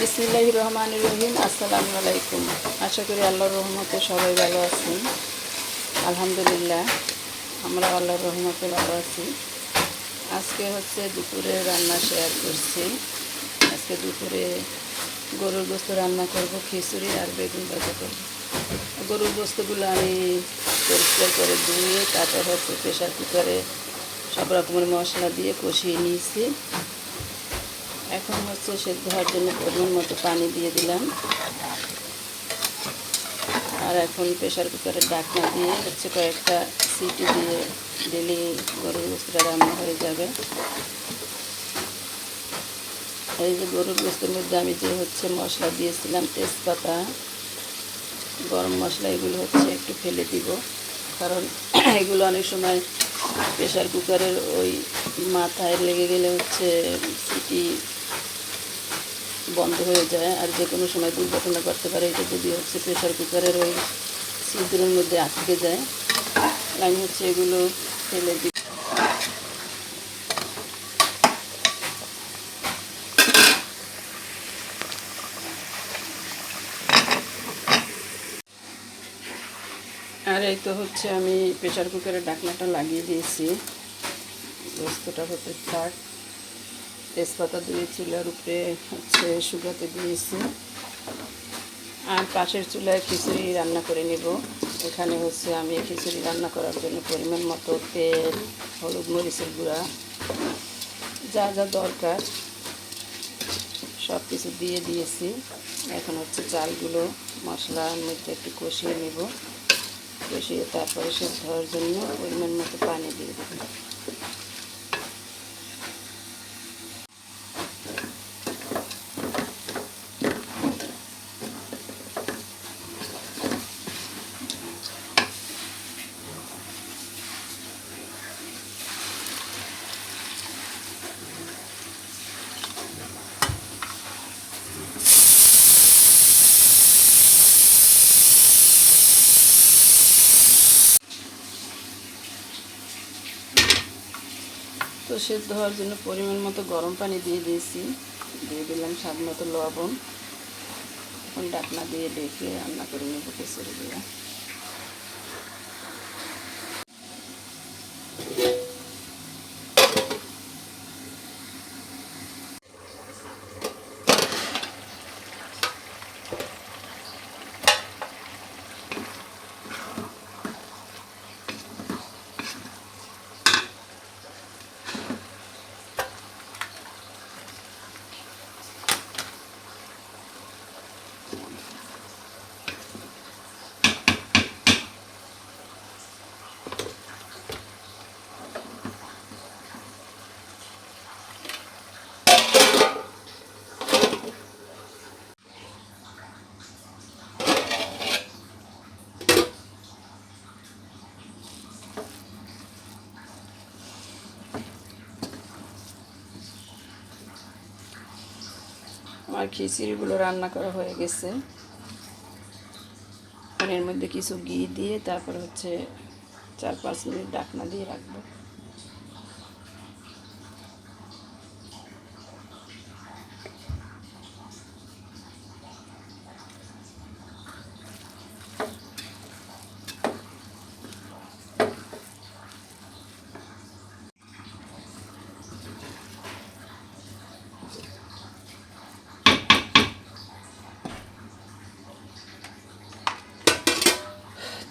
বিসমিল্লাহির রহমানির রহিম। আসসালামু আলাইকুম। আশা করি আল্লাহর রহমতে সবাই ভালো আছেন। আলহামদুলিল্লাহ, আমরা আল্লাহর রহমতে ভালো আছি। আজকে দুপুরে রান্না শেয়ার করছি। আজকে দুপুরে গরুর গোস্ত রান্না করব, খিচুড়ি আর বেগুন ভাজা করব। গরুর গোস্তগুলো আমি পরিষ্কার করে ধুয়ে তারপর প্রেশার কুকারে সব রকমের মশলা দিয়ে কষিয়ে নিয়েছি। এখন সেদ্ধ হওয়ার জন্য পরিমাণ মতো পানি দিয়ে দিলাম। আর এখন প্রেশার কুকারের ঢাকনা দিয়ে কয়েকটা সিটি দিয়ে দিলে গরুর গোস্তটা রান্না হয়ে যাবে। এই যে গরুর গোস্তের মধ্যে আমি যে মশলা দিয়েছিলাম, তেজপাতা, গরম মশলা, এগুলো একটু ফেলে দিব, কারণ এগুলো অনেক সময় প্রেশার কুকারের ওই মাথায় লেগে গেলে সিটি বন্ধ হয়ে যায় আর যে কোনো সময় দুর্ঘটনা করতে পারে। এটা যদি প্রেশার কুকারের ওই ছিদ্রের মধ্যে আটকে যায়। আমি এগুলো ফেলে দিই। আর এই তো আমি প্রেশার কুকারের ঢাকনাটা লাগিয়ে দিয়েছি। গোস্তটা হতে থাক। তেজপাতা দিয়ে চুলার উপরে শুকাতে দিয়েছি। আর পাশের চুলায় খিচুড়ি রান্না করে নেব। এখানে আমি খিচুড়ি রান্না করার জন্য পরিমাণ মতো তেল, হলুদ, মরিচের গুঁড়া, যা যা দরকার সব কিছু দিয়ে দিয়েছি। এখন চালগুলো মশলার মধ্যে একটু কষিয়ে নেব। কষিয়ে তারপরে সেদ্ধ হওয়ার জন্য পরিমাণ মতো পানি দিয়ে দেব। তো সেদ্ধ হওয়ার জন্য পরিমাণ মতো গরম পানি দিয়ে দিয়েছি। দিয়ে দিলাম স্বাদ মতো লবণ। এখন ঢাকনা দিয়ে ঢেকে রান্না করে নেব খিচুড়ি দিয়ে। আমার খিচুড়িগুলো রান্না করা হয়ে গেছে। এর মধ্যে কিছু ঘি দিয়ে তারপর 4-5 মিনিট ঢাকনা দিয়ে রাখবো।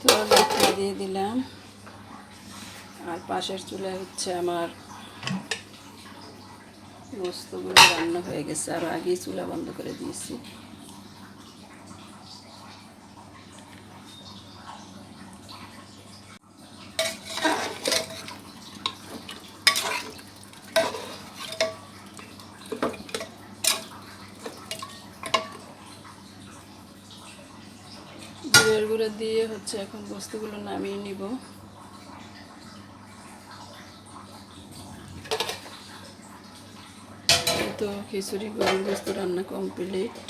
তো ঢাকনা দিয়ে দিলাম। আর পাশের চুলায় আমার গোস্তগুলো রান্না হয়ে গেছে। আর আগেই চুলা বন্ধ করে দিয়েছি। জিরার গুঁড়া দিয়ে এখন গোস্তগুলো নামিয়ে নিব। তো খিচুড়ি গরুর গোস্ত রান্না কমপ্লিট।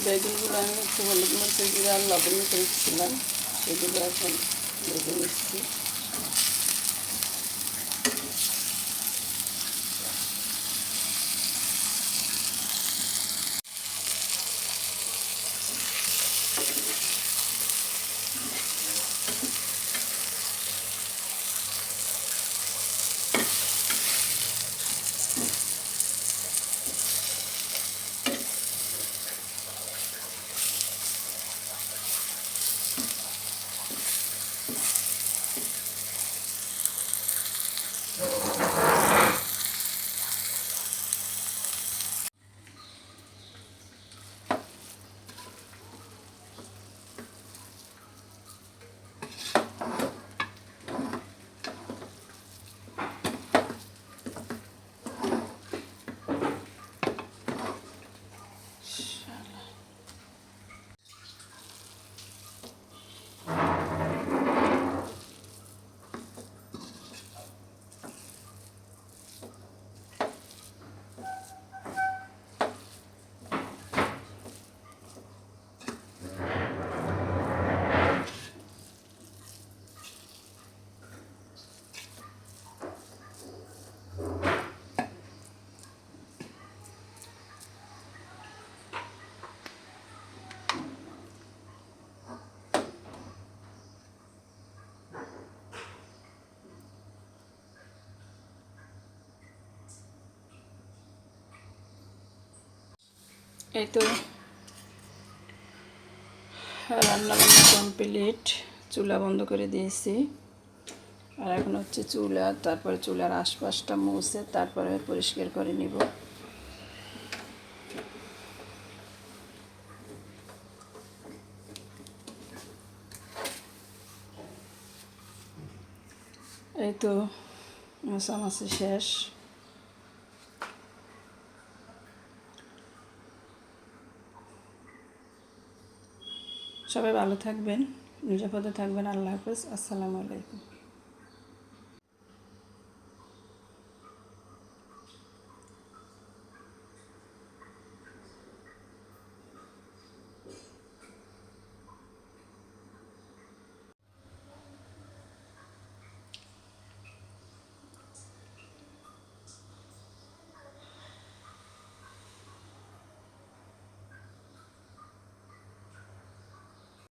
বেগুনগুলো আমি হলুদ মরিচের গুঁড়া আর লবণ করেছিলাম, সেগুলো এখন ভেজে নিচ্ছি। এই তো রান্না বান্না কমপ্লিট, চুলা বন্ধ করে দিয়েছি। আর এখন হচ্ছে চুলা, তারপরে চুলার আশপাশটা মুছে তারপরে পরিষ্কার করে নিব। এই তো মোছামাছি শেষ। সবাই ভালো থাকবেন, নিরাপদে থাকবেন। আল্লাহ হাফেজ, আসসালামু আলাইকুম।